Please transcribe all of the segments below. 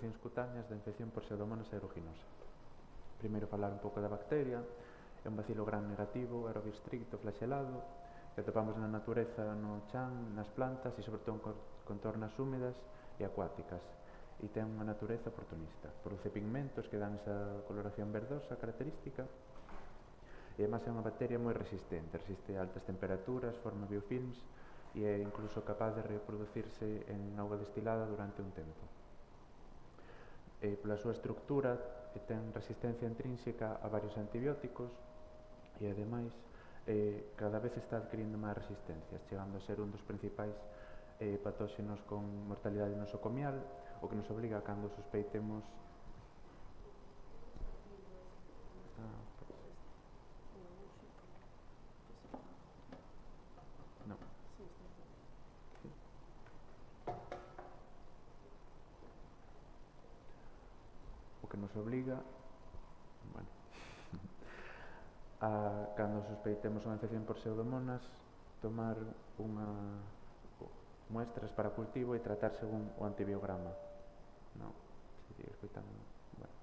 manifestacións cutáneas da infección por Pseudomonas aeruginosa. Primeiro falar un pouco da bacteria. É un bacilo gram negativo, aerobistricto, flagelado, que atopamos na natureza, no chan, nas plantas e sobre todo en contornas húmedas e acuáticas, e ten unha natureza oportunista. Produce pigmentos que dan esa coloración verdosa característica, e además é unha bacteria moi resistente, resiste a altas temperaturas, forma biofilms e é incluso capaz de reproducirse en auga destilada durante un tempo. Pola súa estructura ten resistencia intrínseca a varios antibióticos e ademais cada vez está adquirindo máis resistencias, chegando a ser un dos principais patóxenos con mortalidade nosocomial, o que nos obriga, cando suspeitemos no. O que nos obliga, bueno, cando suspeitemos unha infección por Pseudomonas, tomar muestras para cultivo e tratar según o antibiograma. Non, se sigue escoitando. Bueno.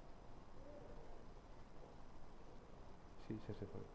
Sí, xa se foi.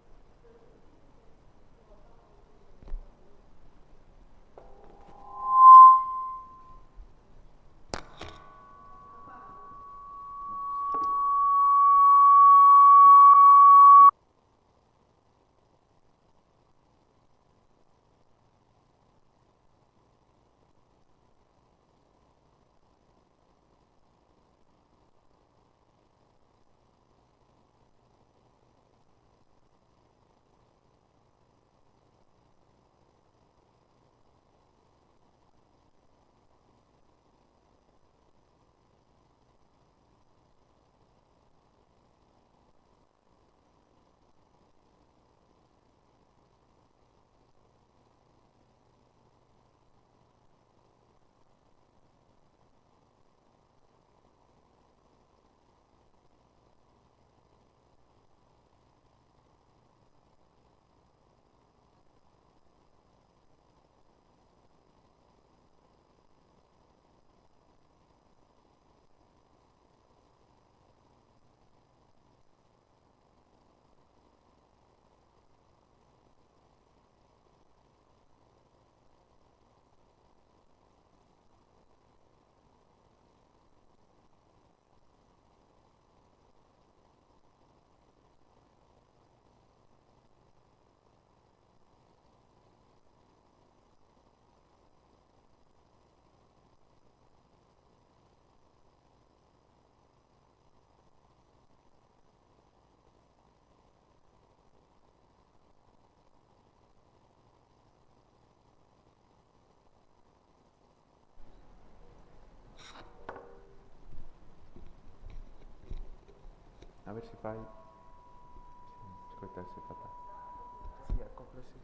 A ver se fai. Escoitase fatal. Si, acóplase.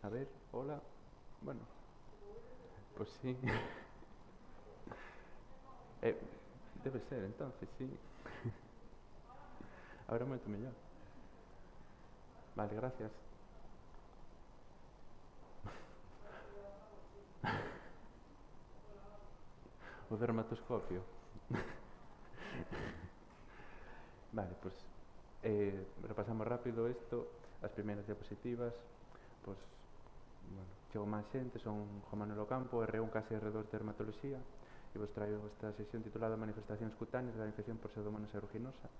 A ver, hola. Bueno, pues sí. Eh, debe ser, entonces, sí. Ahora moito mellor. Vale, gracias. O dermatoscopio. Vale, pues repasamos rápido isto. As primeiras diapositivas, pues, bueno, chego máis xente, son Juan Manuel Ocampo, R1 case R2 de dermatoloxía, e vos traigo esta sesión titulada Manifestacións cutáneas da infección por Pseudomonas aeruginosa.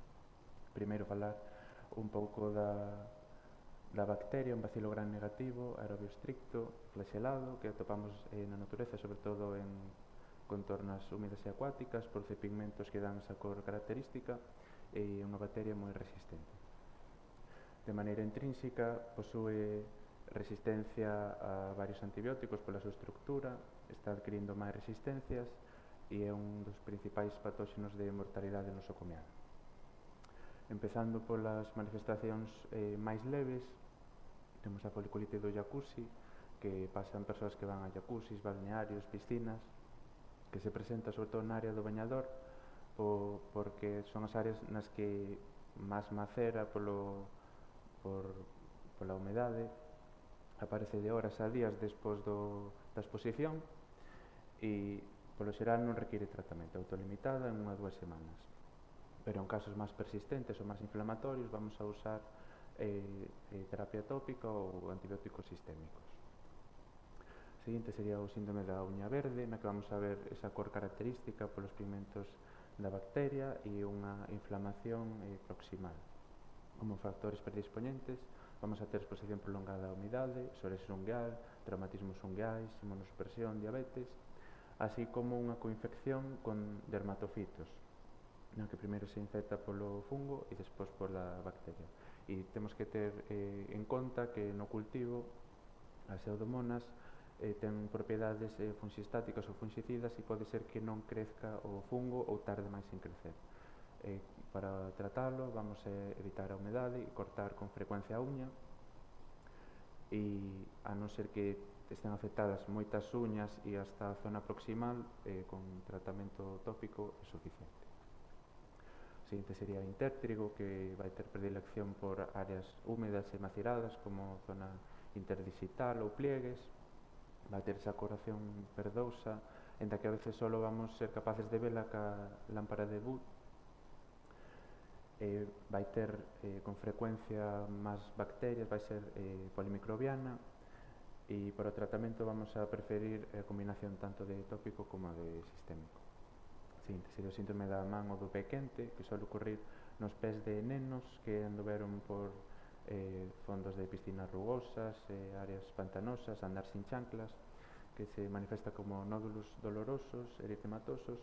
Primeiro falar un pouco da bacteria, un bacilo gran negativo, aerobio estricto, flagelado, que atopamos na natureza, sobre todo en contornas húmidas e acuáticas, por pigmentos que dan esa cor característica, e unha bacteria moi resistente. De maneira intrínseca, posúe resistencia a varios antibióticos pola súa estructura, está adquirindo máis resistencias e é un dos principais patóxenos de mortalidade nosocomial. Empezando polas manifestacións máis leves, temos a foliculite do jacuzzi, que pasa en persoas que van a jacuzzis, balnearios, piscinas, que se presenta sobre todo na área do bañador, porque son as áreas nas que máis macera pola humedade, aparece de horas a días despois da exposición e polo xeral non require tratamento, autolimitada en 1 a 2 semanas. Pero en casos máis persistentes ou máis inflamatorios vamos a usar terapia tópica ou antibióticos sistémicos. O seguinte sería o síndrome da uña verde, na que vamos a ver esa cor característica polos pigmentos da bacteria e unha inflamación proximal. Como factores predisponentes vamos a ter exposición prolongada á humidade, psoriasis ungueal, traumatismos ungueais, inmunosupresión, diabetes, así como unha coinfección con dermatofitos, na que primeiro se infecta polo fungo e despois pola bacteria. E temos que ter en conta que no cultivo as pseudomonas ten propiedades fungistáticas ou fungicidas e pode ser que non crezca o fungo ou tarde máis en crecer. Para tratalo vamos a evitar a humedade e cortar con frecuencia a uña, e a non ser que estén afectadas moitas uñas e hasta a zona proximal, con tratamento tópico é suficiente. O seguinte sería intértrigo, que vai ter predilección por áreas húmedas e maceradas como zona interdigital ou pliegues, vai ter esa coloración verdousa, enta que a veces só vamos ser capaces de vela ca lámpara de Wood. Vai ter con frecuencia máis bacterias, vai ser polimicrobiana, e para o tratamento vamos a preferir a combinación tanto de tópico como de sistémico. Seguinte sería o síndrome da man ou do pé quente, que suele ocurrir nos pés de nenos que anduveron por fondos de piscinas rugosas, áreas pantanosas, andar sin chanclas, que se manifesta como nódulos dolorosos, eritematosos,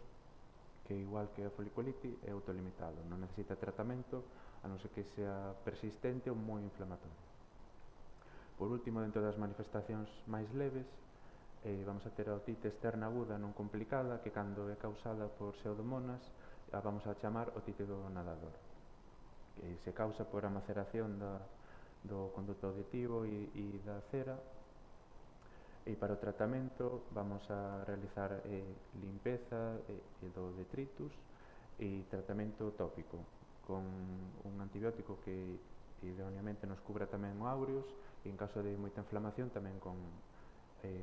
que igual que a foliculite é autolimitado, non necesita tratamento, a non ser que sea persistente ou moi inflamatorio. Por último, dentro das manifestacións máis leves, vamos a ter a otite externa aguda non complicada, que cando é causada por pseudomonas a vamos a chamar otite do nadador, que se causa por a maceración do conducto auditivo e da cera. E para o tratamento vamos a realizar limpeza do detritus e tratamento tópico con un antibiótico que idealmente nos cubra tamén o aureus, e en caso de moita inflamación tamén con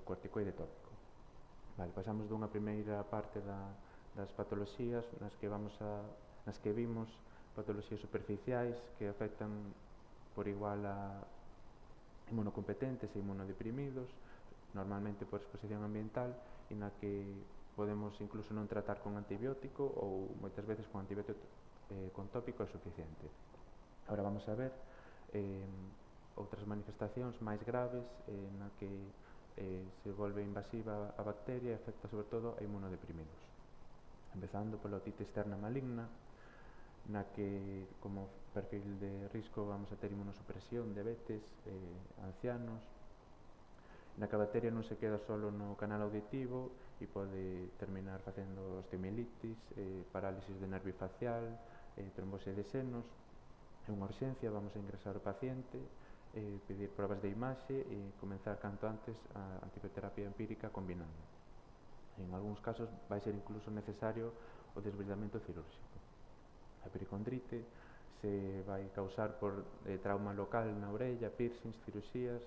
corticoide tópico. Vale, pasamos dunha primeira parte das patoloxías nas que vimos patoloxías superficiais que afectan por igual a inmunocompetentes e inmunodeprimidos, normalmente por exposición ambiental, e na que podemos incluso non tratar con antibiótico ou moitas veces con antibiótico con tópico é suficiente. Ahora vamos a ver outras manifestacións máis graves na que se volve invasiva a bacteria e afecta sobre todo a inmunodeprimidos. Empezando pola otite externa maligna, na que como perfil de risco vamos a ter inmunosupresión, diabetes, ancianos, na que a bacteria non se queda solo no canal auditivo e pode terminar facendo osteomielitis, parálisis de nervio facial, trombose de senos. É unha urxencia, vamos a ingresar o paciente, pedir probas de imaxe e comenzar canto antes a antibioterapia empírica combinada. En algúns casos vai ser incluso necesario o desbridamento cirúrxico. A pericondrite se vai causar por trauma local na orella, piercings, cirurxías,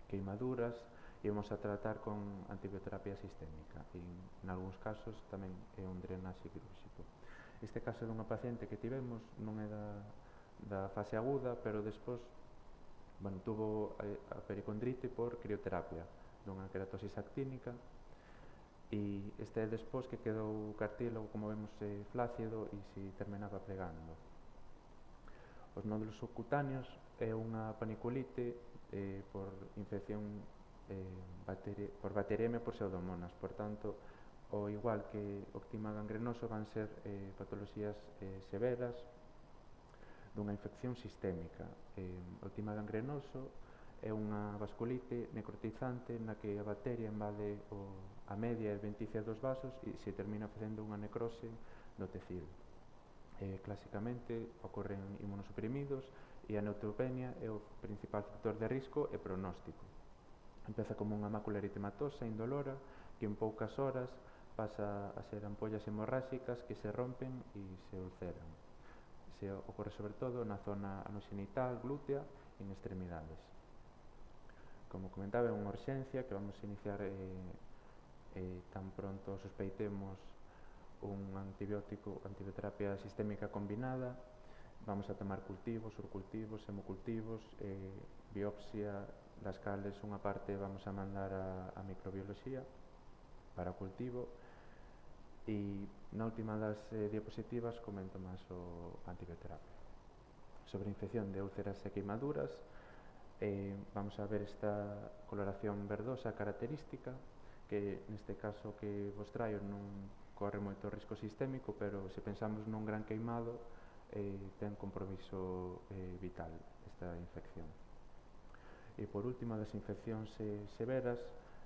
queimaduras, e vamos a tratar con antibioterapia sistémica e en algúns casos tamén é un drenaxe quirúrxico. Este caso dunha paciente que tivemos non é da fase aguda, pero despois tuvo a pericondrite por crioterapia dunha queratosis actínica, e este é despois que quedou o cartílago, como vemos, flácido e se terminaba plegando. Os nódulos subcutáneos é unha paniculite por infección por bacteriemia por pseudomonas. Por tanto, ao igual que o ctima gangrenoso, van ser patoloxías severas dunha infección sistémica. O ctima gangrenoso é unha vasculite necrotizante na que a bacteria invade a media e adventicia dos vasos e se termina facendo unha necrose do tecido. Clásicamente ocorren inmunosuprimidos e a neutropenia é o principal factor de risco e pronóstico. Empeza como unha mácula eritematosa indolora que en poucas horas pasa a ser ampollas hemorráxicas que se rompen e se ulceran. Se ocorre sobre todo na zona anogenital, glútea e en extremidades. Como comentaba, é unha urxencia que vamos a iniciar tan pronto sospeitemos un antibioterapia sistémica combinada. Vamos a tomar cultivos, surcultivos, hemocultivos, biopsia, das cales unha parte vamos a mandar a microbiología para cultivo, e na última das diapositivas comento máis o antibioterapia. Sobre infección de úlceras e queimaduras, vamos a ver esta coloración verdosa característica, que neste caso que vos traio non corre moito risco sistémico, pero se pensamos nun gran queimado, ten compromiso vital esta infección. E por último, das infeccións severas,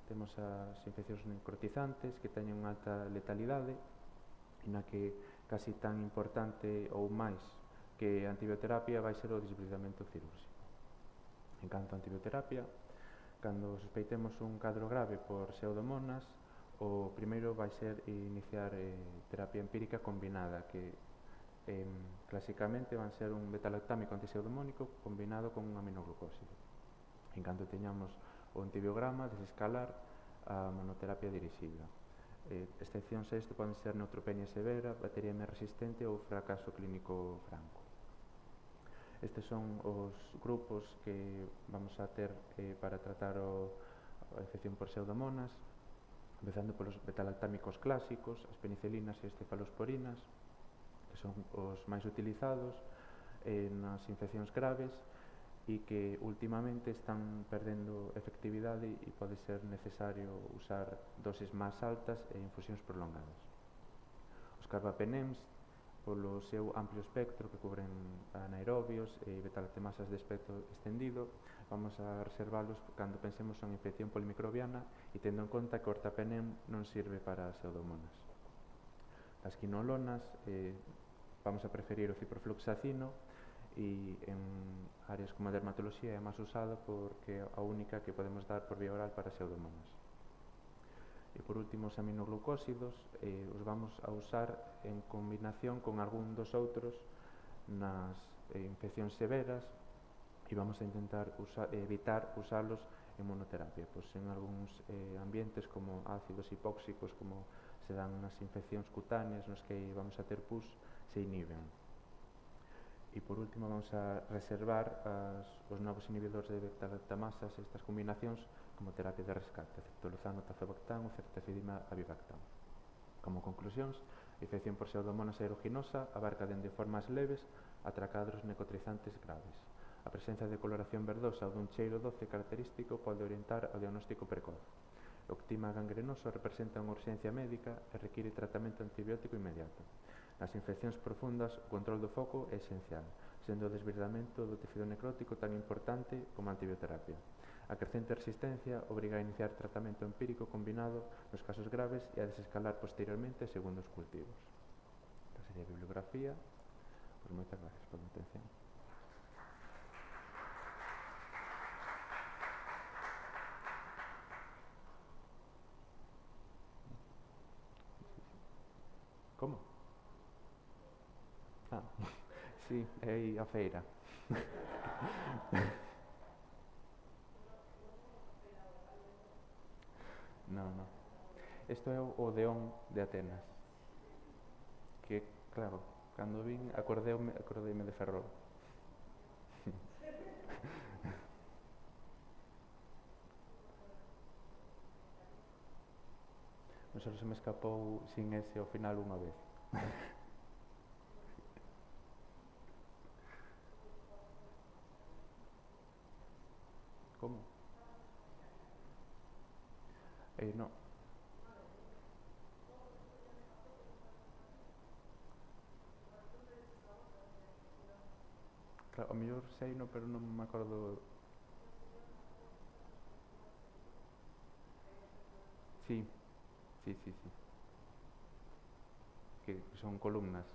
temos as infeccións necrotizantes que teñen unha alta letalidade, na que casi tan importante ou máis que a antibioterapia vai ser o desbridamento cirúrxico. En canto a antibioterapia, cando sospeitemos un cadro grave por pseudomonas, o primeiro vai ser iniciar terapia empírica combinada, que clásicamente van ser un betalactámico antipseudomónico combinado con un aminoglucósido. En canto teñamos o antibiograma, desescalar a monoterapia dirixida. Excepcións a isto poden ser neutropenia severa, bacteriemia resistente ou fracaso clínico franco. Estes son os grupos que vamos a ter para tratar a infección por pseudomonas, empezando polos betalactámicos clásicos, as penicilinas e as cefalosporinas, que son os máis utilizados nas infeccións graves e que últimamente están perdendo efectividade e pode ser necesario usar doses máis altas e infusións prolongadas. Os carbapenems, polo seu amplio espectro que cubren anaerobios e betalactamasas de espectro extendido, vamos a reservalos cando pensemos en infección polimicrobiana e tendo en conta que o ortapenem non sirve para pseudomonas. As quinolonas, vamos a preferir o ciprofloxacino, e en áreas como a dermatoloxía é máis usado porque é a única que podemos dar por vía oral para pseudomonas. E por último, os aminoglucósidos os vamos a usar en combinación con algún dos outros nas infeccións severas, e vamos a intentar evitar usalos en monoterapia, pois en algúns ambientes como ácidos hipóxicos, como se dan nas infeccións cutáneas nos que vamos a ter pus, se inhiben. E por último vamos a reservar os novos inhibidores de betalactamasas, estas combinacións, como terapia de rescate, ceftolozano, tazobactam ou ceftazidima avibactam. Como conclusións, a infección por pseudomonas aeruginosa abarca dende formas leves ata cadros necrotizantes graves. A presencia de coloración verdosa ou dun cheiro doce característico pode orientar ao diagnóstico precoz. O ctima gangrenoso representa unha urxencia médica e require tratamento antibiótico inmediato. Nas infeccións profundas, o control do foco é esencial, sendo o desbridamento do tecido necrótico tan importante como a antibioterapia. A crecente resistencia obriga a iniciar tratamento empírico combinado nos casos graves e a desescalar posteriormente segundo os cultivos. Esta sería a bibliografía. Pois moitas gracias pola atención. Como? Ah, sí, é aí a feira. Non, non. Isto é o Odeón de Atenas. Que, claro, cando vin acordeime de Ferrol. Non só se me escapou sin ese ao final unha vez. Como? Non. Claro, ao mellor sei no, pero non me acordo. Sí, sí, sí, sí. Que son columnas.